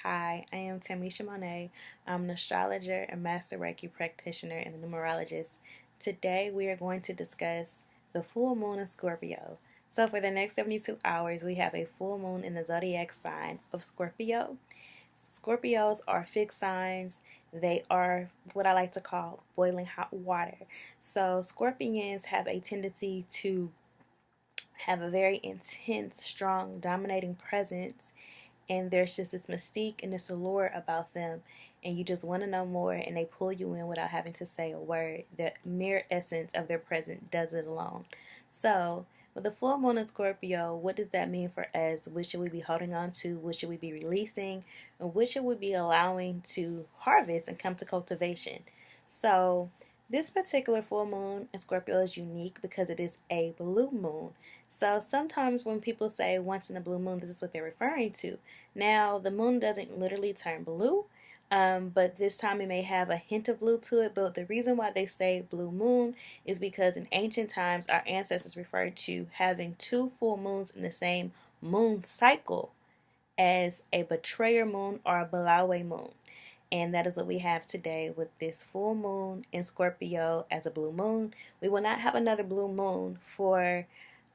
Hi, I am Tamisha Monet. I'm an astrologer, a master Reiki practitioner, and a numerologist. Today we are going to discuss the full moon in Scorpio. So for the next 72 hours, we have a full moon in the zodiac sign of Scorpio. Scorpios are fixed signs. They are what I like to call boiling hot water. So Scorpions have a tendency to have a very intense, strong, dominating presence, and there's just this mystique and this allure about them, and you just want to know more, and they pull you in without having to say a word. The mere essence of their presence does it alone. So with the full moon in Scorpio, what does that mean for us? What should we be holding on to? What should we be releasing? And what should we be allowing to harvest and come to cultivation? So this particular full moon in Scorpio is unique because it is a blue moon. So sometimes when people say once in a blue moon, this is what they're referring to. Now, the moon doesn't literally turn blue, but this time it may have a hint of blue to it. But the reason why they say blue moon is because in ancient times, our ancestors referred to having two full moons in the same moon cycle as a betrayer moon or a Balawe moon. And that is what we have today with this full moon in Scorpio as a blue moon. We will not have another blue moon for,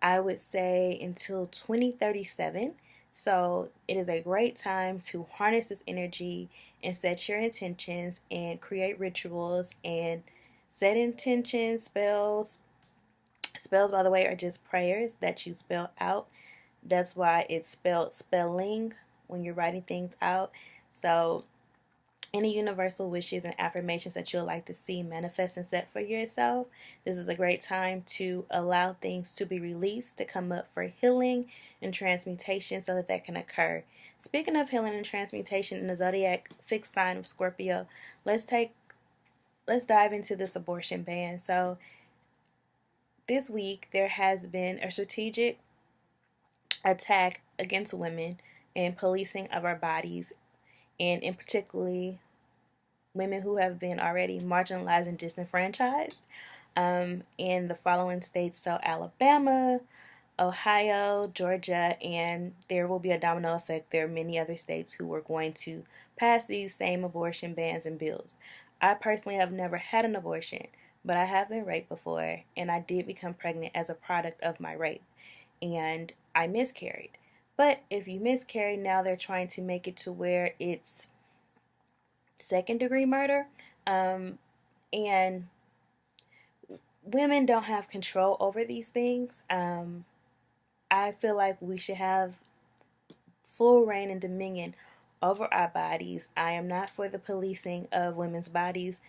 I would say, until 2037. So it is a great time to harness this energy and set your intentions and create rituals and set intentions, spells. Spells, by the way, are just prayers that you spell out. That's why it's spelled spelling when you're writing things out. So any universal wishes and affirmations that you'll like to see manifest and set for yourself, this is a great time to allow things to be released, to come up for healing and transmutation so that can occur. Speaking of healing and transmutation in the zodiac fixed sign of Scorpio, let's dive into this abortion ban. So this week there has been a strategic attack against women and policing of our bodies, and in particularly women who have been already marginalized and disenfranchised in the following states: so Alabama, Ohio, Georgia, and there will be a domino effect. There are many other states who are going to pass these same abortion bans and bills. I personally have never had an abortion, but I have been raped before, and I did become pregnant as a product of my rape, and I miscarried. But if you miscarry, now they're trying to make it to where it's second degree murder. And women don't have control over these things. I feel like we should have full reign and dominion over our bodies. I am not for the policing of women's bodies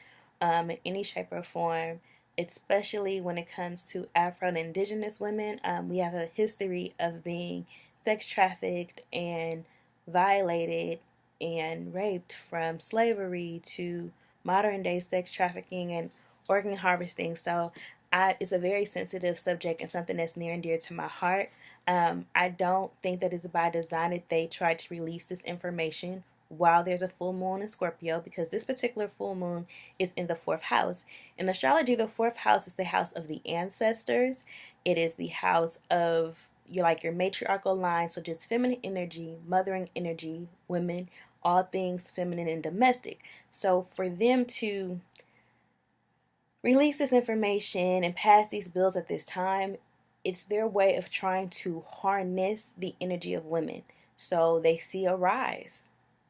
in any shape or form, especially when it comes to Afro and Indigenous women. We have a history of being sex trafficked and violated and raped, from slavery to modern day sex trafficking and organ harvesting. So it's a very sensitive subject and something that's near and dear to my heart. I don't think that it's by design that they try to release this information while there's a full moon in Scorpio, because this particular full moon is in the fourth house. In astrology, the fourth house is the house of the ancestors. It is the house of your matriarchal line, so just feminine energy, mothering energy, women, all things feminine and domestic. So for them to release this information and pass these bills at this time, it's their way of trying to harness the energy of women. So they see a rise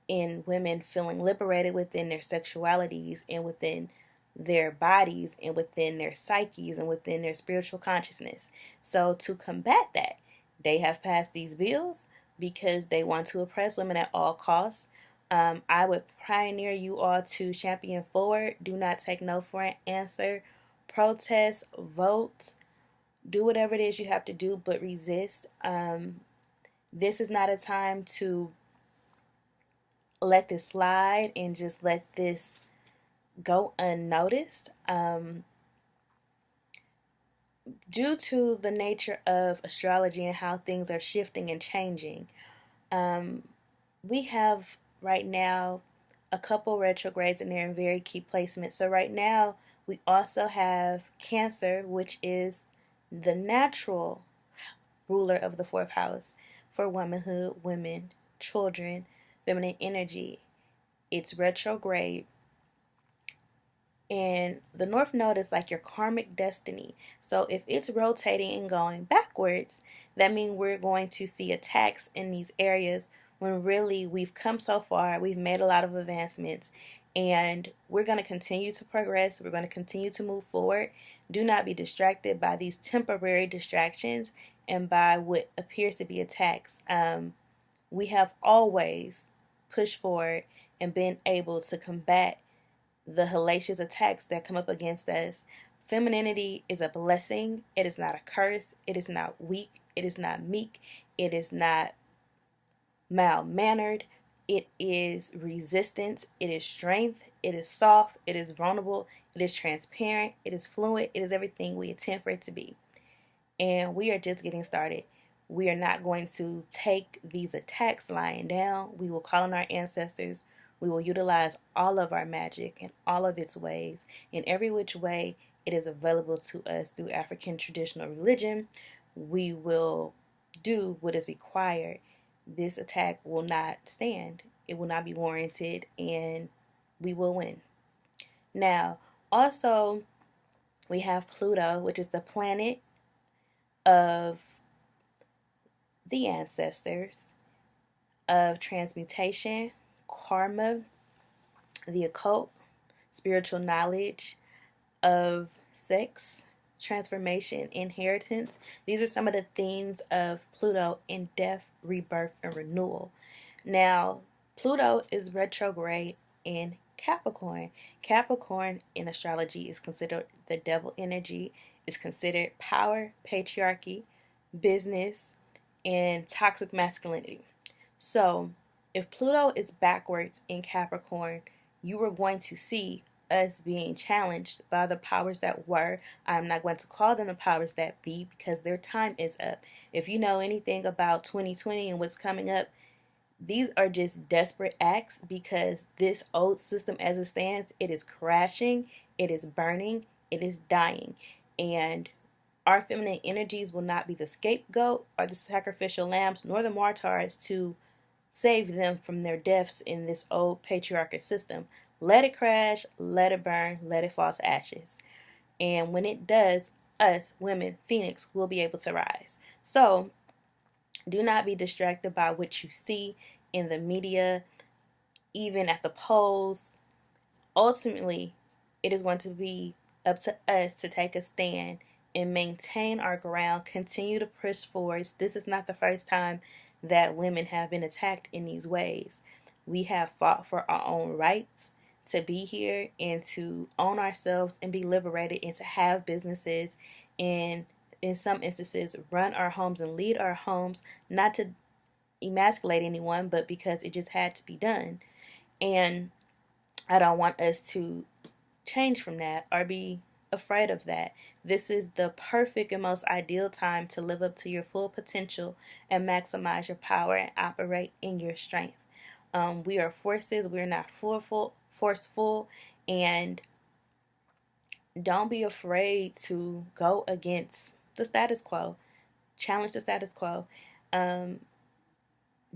in women feeling liberated within their sexualities and within their bodies and within their psyches and within their spiritual consciousness. So to combat that, they have passed these bills because they want to oppress women at all costs. I would pioneer you all to champion forward. Do not take no for an answer. Protest, vote, do whatever it is you have to do, but resist. This is not a time to let this slide and just let this go unnoticed. Due to the nature of astrology and how things are shifting and changing, we have right now a couple retrogrades, and they're in very key placements. So right now we also have Cancer, which is the natural ruler of the fourth house for womanhood, women, children, feminine energy. It's retrograde. And the North Node is like your karmic destiny. So if it's rotating and going backwards, that means we're going to see attacks in these areas when really we've come so far, we've made a lot of advancements, and we're going to continue to progress. We're going to continue to move forward. Do not be distracted by these temporary distractions and by what appears to be attacks. We have always pushed forward and been able to combat the hellacious attacks that come up against us. Femininity is a blessing. It is not a curse. It is not weak. It is not meek. It is not mild-mannered. It is resistance. It is strength. It is soft. It is vulnerable. It is transparent. It is fluid. It is everything we intend for it to be. And we are just getting started. We are not going to take these attacks lying down. We will call on our ancestors. We will utilize all of our magic in all of its ways, in every which way it is available to us through African traditional religion. We will do what is required. This attack will not stand. It will not be warranted, and we will win. Now, also, we have Pluto, which is the planet of the ancestors, of transmutation, karma, the occult, spiritual knowledge, of sex, transformation, inheritance. These are some of the themes of Pluto in death, rebirth, and renewal. Now, Pluto is retrograde in Capricorn. Capricorn in astrology is considered the devil energy, is considered power, patriarchy, business, and toxic masculinity. So, if Pluto is backwards in Capricorn, you are going to see us being challenged by the powers that were. I'm not going to call them the powers that be because their time is up. If you know anything about 2020 and what's coming up, these are just desperate acts because this old system as it stands, it is crashing, it is burning, it is dying. And our feminine energies will not be the scapegoat or the sacrificial lambs nor the martyrs to save them from their deaths in this old patriarchal system. Let it crash, let it burn, let it fall to ashes. And when it does, us women, Phoenix, will be able to rise. So do not be distracted by what you see in the media, even at the polls. Ultimately, it is going to be up to us to take a stand and maintain our ground, continue to push forward. This is not the first time that women have been attacked in these ways. We have fought for our own rights to be here and to own ourselves and be liberated and to have businesses and in some instances run our homes and lead our homes, not to emasculate anyone, but because it just had to be done. And I don't want us to change from that or be afraid of that. This is the perfect and most ideal time to live up to your full potential and maximize your power and operate in your strength. We are forces. We're not forceful, and don't be afraid to go against the status quo. Challenge the status quo.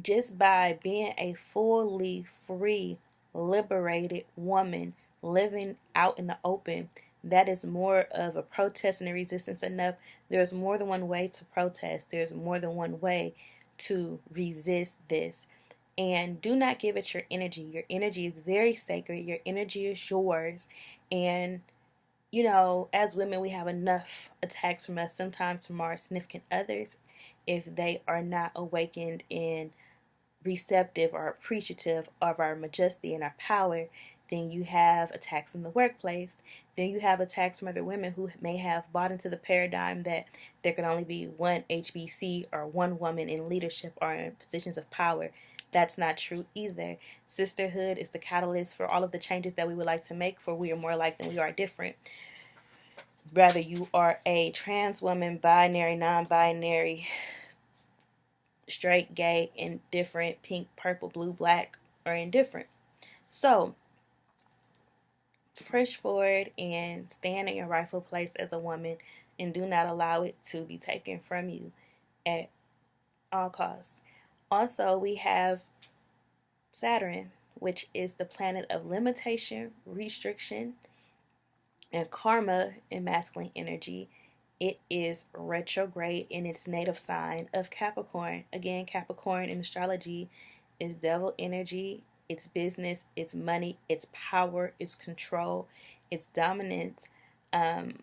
Just by being a fully free, liberated woman living out in the open, that is more of a protest and a resistance enough. There's more than one way to protest. There's more than one way to resist this. And do not give it your energy. Your energy is very sacred. Your energy is yours. And, you know, as women, we have enough attacks from us, sometimes from our significant others, if they are not awakened and receptive or appreciative of our majesty and our power. Then you have attacks in the workplace. Then you have attacks from other women who may have bought into the paradigm that there can only be one HBC or one woman in leadership or in positions of power. That's not true either. Sisterhood is the catalyst for all of the changes that we would like to make, for we are more alike than we are different. Whether you are a trans woman, binary, non-binary, straight, gay, indifferent, pink, purple, blue, black, or indifferent. So, push forward and stand in your rightful place as a woman and do not allow it to be taken from you at all costs. Also, we have Saturn, which is the planet of limitation, restriction, and karma in masculine energy, it is retrograde in its native sign of Capricorn. Again, Capricorn in astrology is devil energy, it's business, it's money, it's power, it's control, it's dominance, but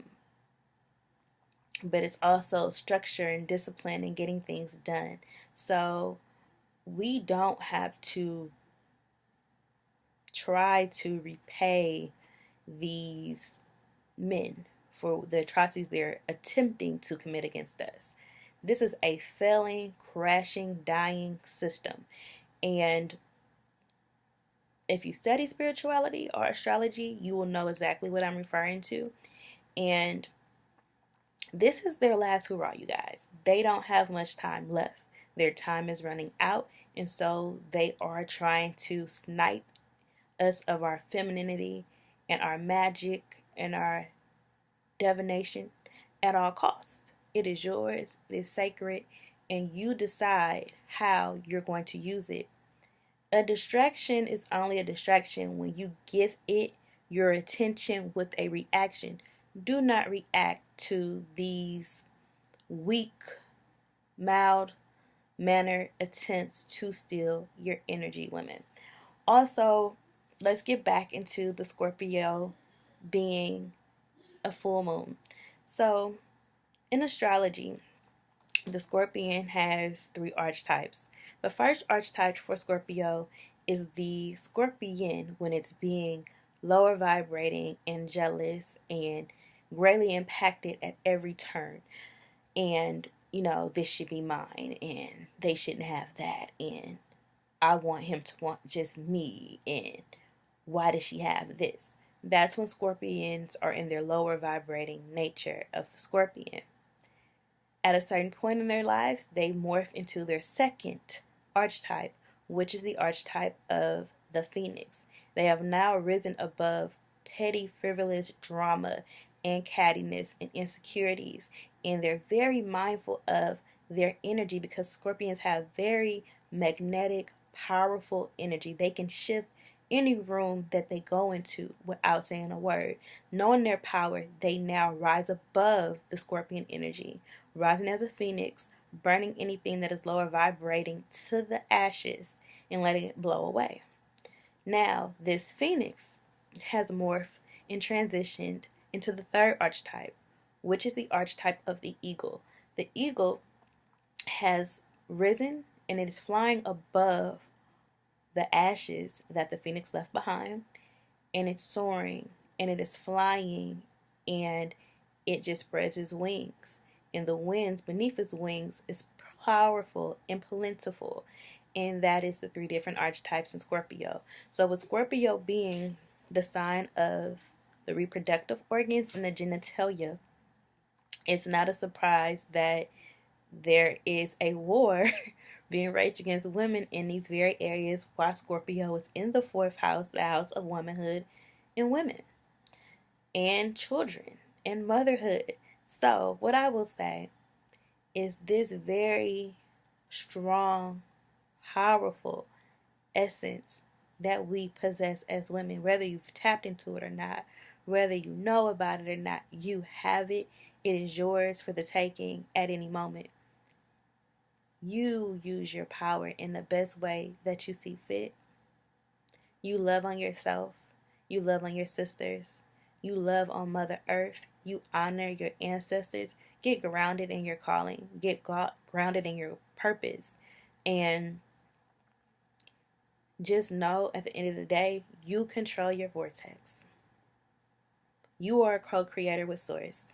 it's also structure and discipline and getting things done. So we don't have to try to repay these men for the atrocities they're attempting to commit against us. This is a failing, crashing, dying system. And if you study spirituality or astrology, you will know exactly what I'm referring to. And this is their last hurrah, you guys. They don't have much time left. Their time is running out. And so they are trying to snipe us of our femininity and our magic and our divination at all costs. It is yours, it is sacred, and you decide how you're going to use it. A distraction is only a distraction when you give it your attention with a reaction. Do not react to these weak, mild mannered attempts to steal your energy, women. Also, let's get back into the Scorpio being a full moon. So, in astrology, the Scorpion has 3 archetypes. The first archetype for Scorpio is the Scorpion when it's being lower vibrating and jealous and greatly impacted at every turn. And, this should be mine and they shouldn't have that. And I want him to want just me. And why does she have this? That's when Scorpions are in their lower vibrating nature of the Scorpion. At a certain point in their lives, they morph into their second archetype, which is the archetype of the Phoenix. They have now risen above petty, frivolous drama and cattiness and insecurities, and they're very mindful of their energy because Scorpions have very magnetic, powerful energy. They can shift any room that they go into without saying a word. Knowing their power, they now rise above the Scorpion energy, rising as a phoenix, burning anything that is lower vibrating to the ashes and letting it blow away. Now, this phoenix has morphed and transitioned into the third archetype, which is the archetype of the eagle. The eagle has risen and it is flying above the ashes that the phoenix left behind, and it's soaring and it is flying and it just spreads its wings, and the winds beneath its wings is powerful and plentiful. And that is the 3 different archetypes in Scorpio. So with Scorpio being the sign of the reproductive organs and the genitalia, it's not a surprise that there is a war being raged against women in these very areas while Scorpio is in the 4th house, the house of womanhood and women and children and motherhood. So what I will say is this very strong, powerful essence that we possess as women, whether you've tapped into it or not, whether you know about it or not, you have it. It is yours for the taking at any moment. You use your power in the best way that you see fit. You love on yourself. You love on your sisters. You love on Mother Earth. You honor your ancestors. Get grounded in your calling. Get grounded in your purpose. And just know at the end of the day, you control your vortex. You are a co-creator with Source.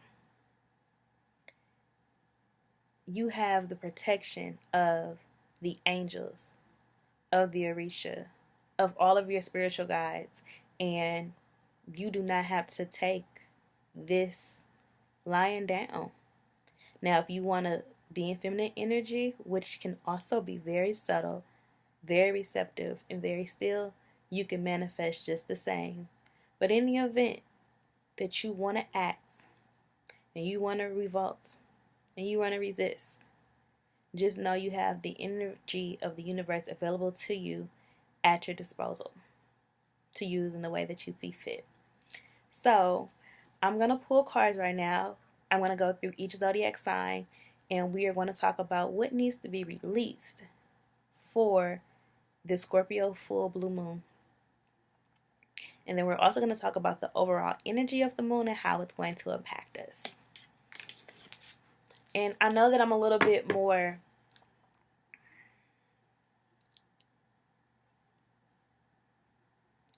You have the protection of the angels, of the Orisha, of all of your spiritual guides, and you do not have to take this lying down. Now, if you want to be in feminine energy, which can also be very subtle, very receptive, and very still, you can manifest just the same. But in the event that you want to act, and you want to revolt, and you want to resist, just know you have the energy of the universe available to you at your disposal to use in the way that you see fit. So I'm going to pull cards right now. I'm going to go through each zodiac sign, and we are going to talk about what needs to be released for the Scorpio full blue moon. And then we're also going to talk about the overall energy of the moon and how it's going to impact us. And I know that I'm a little bit more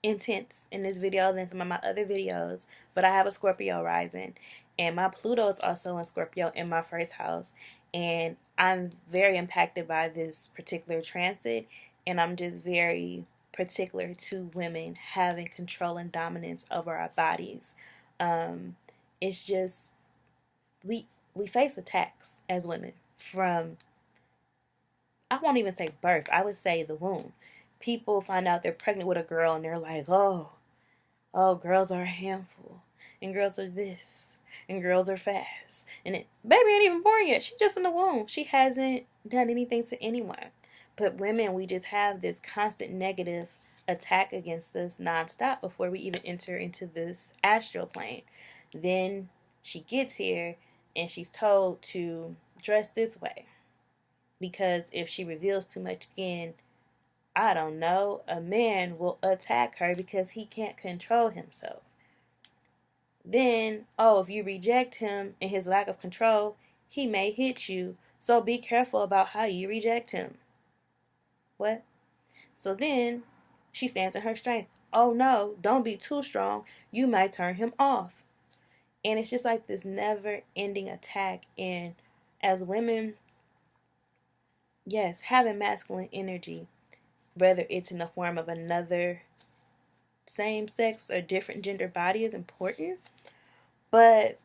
intense in this video than some of my other videos, but I have a Scorpio rising, and my Pluto is also in Scorpio in my first house, and I'm very impacted by this particular transit, and I'm just very particular to women having control and dominance over our bodies. It's just we face attacks as women from, I won't even say birth, I would say the womb. People find out they're pregnant with a girl and they're like, oh, girls are a handful, and girls are this, and girls are fast, and baby ain't even born yet. She's just in the womb. She hasn't done anything to anyone. But women, we just have this constant negative attack against us nonstop before we even enter into this astral plane. Then she gets here and she's told to dress this way, because if she reveals too much skin, I don't know, a man will attack her because he can't control himself. Then, if you reject him in his lack of control, he may hit you. So be careful about how you reject him. What? So then, she stands in her strength. Oh no, don't be too strong. You might turn him off. And it's just like this never-ending attack. And as women, yes, having masculine energy, whether it's in the form of another same-sex or different gender body, is important. But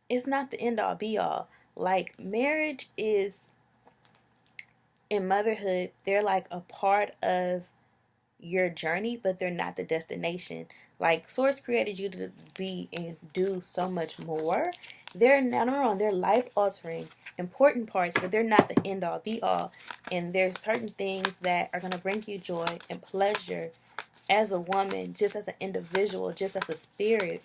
it's not the end-all, be-all. Like, marriage is, in motherhood, they're like a part of your journey, but they're not the destination. Like, Source created you to be and do so much more. They're not wrong. They're life-altering, important parts, but they're not the end-all, be-all. And there's certain things that are going to bring you joy and pleasure as a woman, just as an individual, just as a spirit.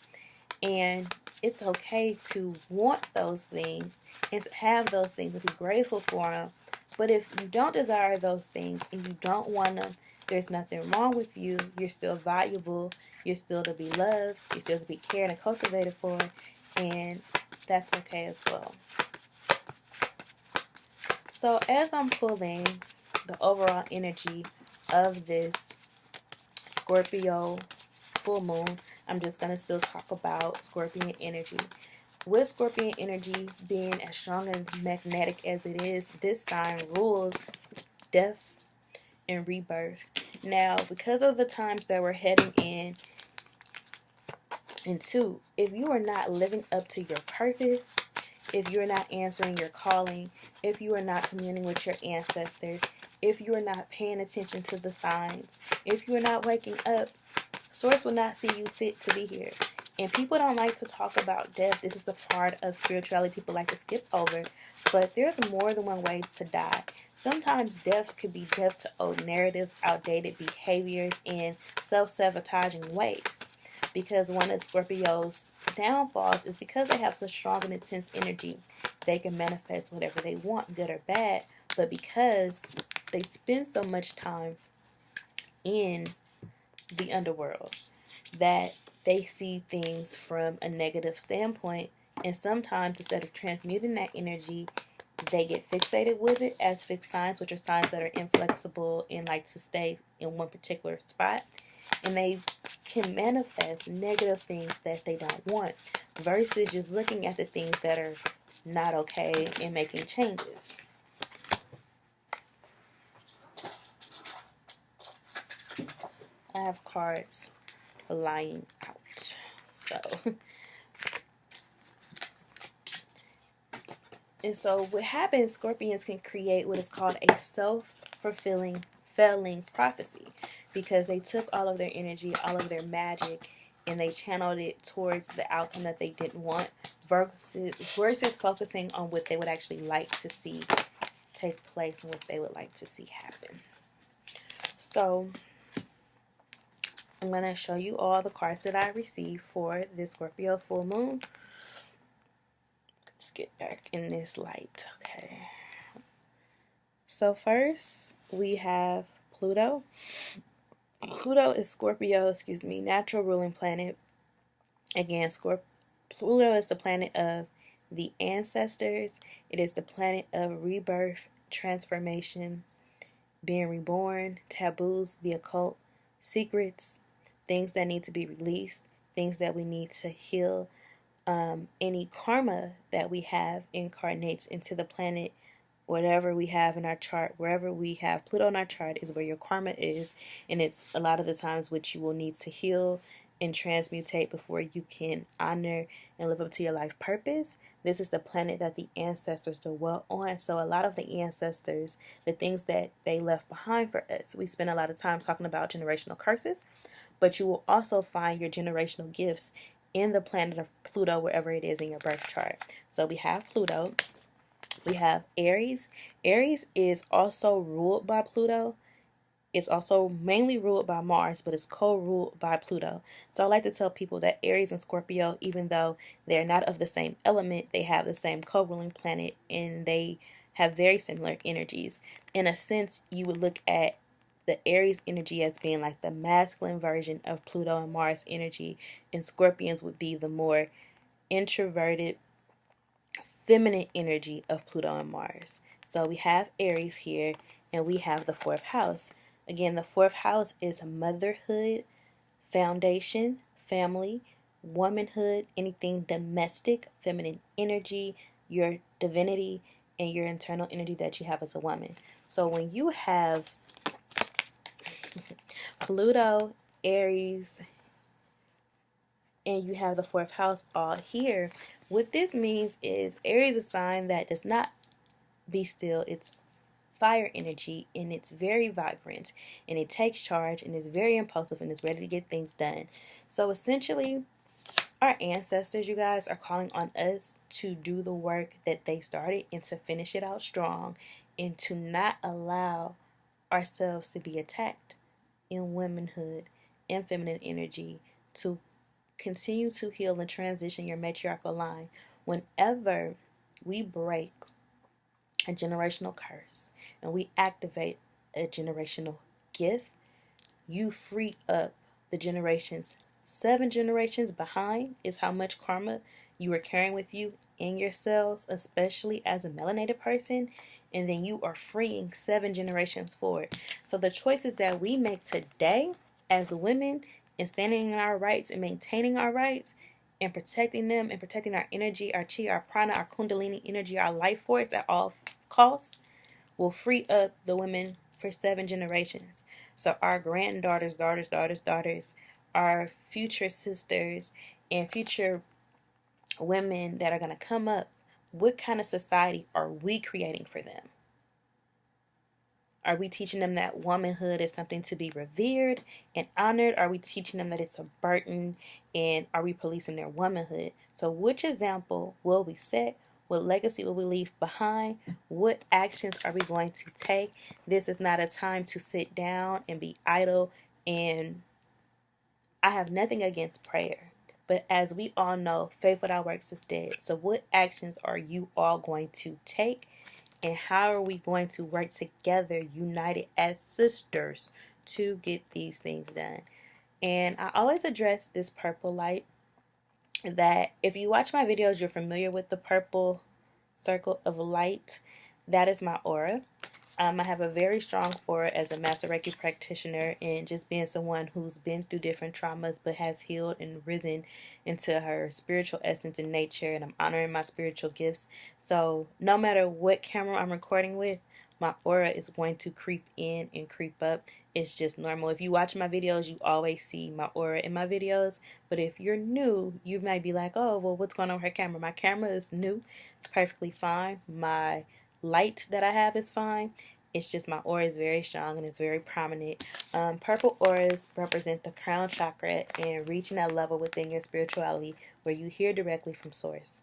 And it's okay to want those things and to have those things and be grateful for them. But if you don't desire those things and you don't want them, there's nothing wrong with you. You're still valuable. You're still to be loved. You're still to be cared and cultivated for. And that's okay as well. So as I'm pulling the overall energy of this Scorpio full moon, I'm just going to still talk about Scorpion energy. With Scorpion energy being as strong and magnetic as it is, this sign rules death and rebirth. Now, because of the times that we're heading into, if you are not living up to your purpose, if you're not answering your calling, if you are not communing with your ancestors, if you are not paying attention to the signs, if you are not waking up, Source will not see you fit to be here. And people don't like to talk about death. This is the part of spirituality people like to skip over. But there's more than one way to die. Sometimes deaths could be death to old narratives, outdated behaviors, and self-sabotaging ways. Because one of Scorpio's downfalls is because they have such strong and intense energy, they can manifest whatever they want, good or bad. But because they spend so much time in the underworld, that they see things from a negative standpoint, and sometimes instead of transmuting that energy, they get fixated with it as fixed signs, which are signs that are inflexible and like to stay in one particular spot, and they can manifest negative things that they don't want versus just looking at the things that are not okay and making changes. I have cards lying out. So, and so what happens, Scorpions can create what is called a self-fulfilling prophecy, because they took all of their energy, all of their magic, and they channeled it towards the outcome that they didn't want versus focusing on what they would actually like to see take place and what they would like to see happen. So I'm going to show you all the cards that I received for this Scorpio full moon. Let's get dark in this light. Okay. So first, we have Pluto. Pluto is Scorpio, natural ruling planet. Again, Pluto is the planet of the ancestors. It is the planet of rebirth, transformation, being reborn, taboos, the occult, secrets, things that need to be released, things that we need to heal. Any karma that we have incarnates into the planet. Whatever we have in our chart, wherever we have Pluto in our chart is where your karma is, and it's a lot of the times which you will need to heal and transmutate before you can honor and live up to your life purpose. This is the planet that the ancestors dwell on. So a lot of the ancestors, the things that they left behind for us, we spend a lot of time talking about generational curses, but you will also find your generational gifts in the planet of Pluto, wherever it is in your birth chart. So we have Pluto. We have Aries. Aries is also ruled by Pluto. It's also mainly ruled by Mars, but it's co-ruled by Pluto. So I like to tell people that Aries and Scorpio, even though they're not of the same element, they have the same co-ruling planet, and they have very similar energies. In a sense, you would look at the Aries energy as being like the masculine version of Pluto and Mars energy, and Scorpions would be the more introverted, feminine energy of Pluto and Mars. So we have Aries here, and we have the fourth house. Again, the fourth house is motherhood, foundation, family, womanhood, anything domestic, feminine energy, your divinity, and your internal energy that you have as a woman. So when you have Pluto, Aries, and you have the fourth house all here, what this means is Aries is a sign that does not be still. It's fire energy, and it's very vibrant, and it takes charge, and is very impulsive, and is ready to get things done. So essentially, our ancestors, you guys, are calling on us to do the work that they started and to finish it out strong, and to not allow ourselves to be attacked in womanhood and feminine energy, to continue to heal and transition your matriarchal line. Whenever we break a generational curse and we activate a generational gift, you free up the generations. 7 generations behind is how much karma you are carrying with you in your cells, especially as a melanated person, and then you are freeing 7 generations forward. So the choices that we make today as women, and standing in our rights and maintaining our rights and protecting them and protecting our energy, our chi, our prana, our kundalini energy, our life force at all costs, will free up the women for 7 generations. So our granddaughters, daughters, our future sisters and future women that are going to come up, what kind of society are we creating for them? Are we teaching them that womanhood is something to be revered and honored? Are we teaching them that it's a burden? And are we policing their womanhood? So which example will we set? What legacy will we leave behind? What actions are we going to take? This is not a time to sit down and be idle. And I have nothing against prayer, but as we all know, faith without works is dead. So what actions are you all going to take? And how are we going to work together, united as sisters, to get these things done? And I always address this purple light, that if you watch my videos, you're familiar with the purple circle of light. That is my aura. I have a very strong aura as a Master Reiki practitioner, and just being someone who's been through different traumas but has healed and risen into her spiritual essence and nature, and I'm honoring my spiritual gifts. So no matter what camera I'm recording with, my aura is going to creep in and creep up. It's just normal. If you watch my videos, you always see my aura in my videos. But if you're new, you might be like, oh, well, what's going on with her camera? My camera is new. It's perfectly fine. My light that I have is fine. It's just my aura is very strong and it's very prominent. Purple auras represent the crown chakra and reaching that level within your spirituality where you hear directly from source.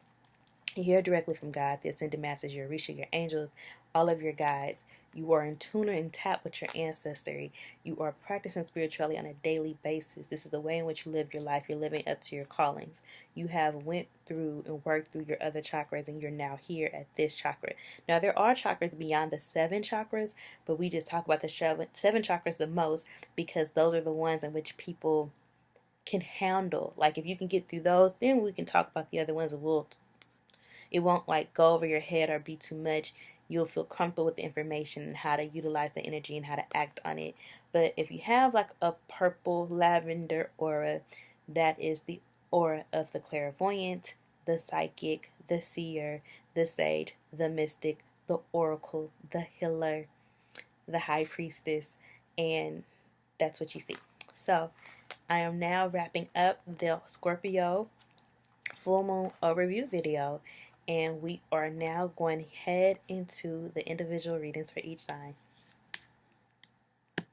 You hear directly from God, the ascended masters, your Orisha, your angels, all of your guides. You are in tune and tap with your ancestry. You are practicing spirituality on a daily basis. This is the way in which you live your life. You're living up to your callings. You have went through and worked through your other chakras, and you're now here at this chakra. Now, there are chakras beyond the 7 chakras, but we just talk about the 7 chakras the most because those are the ones in which people can handle. Like, if you can get through those, then we can talk about the other ones. It won't like go over your head or be too much. You'll feel comfortable with the information and how to utilize the energy and how to act on it. But if you have like a purple lavender aura, that is the aura of the clairvoyant, the psychic, the seer, the sage, the mystic, the oracle, the healer, the high priestess, and that's what you see. So I am now wrapping up the Scorpio full moon overview video, and we are now going to head into the individual readings for each sign.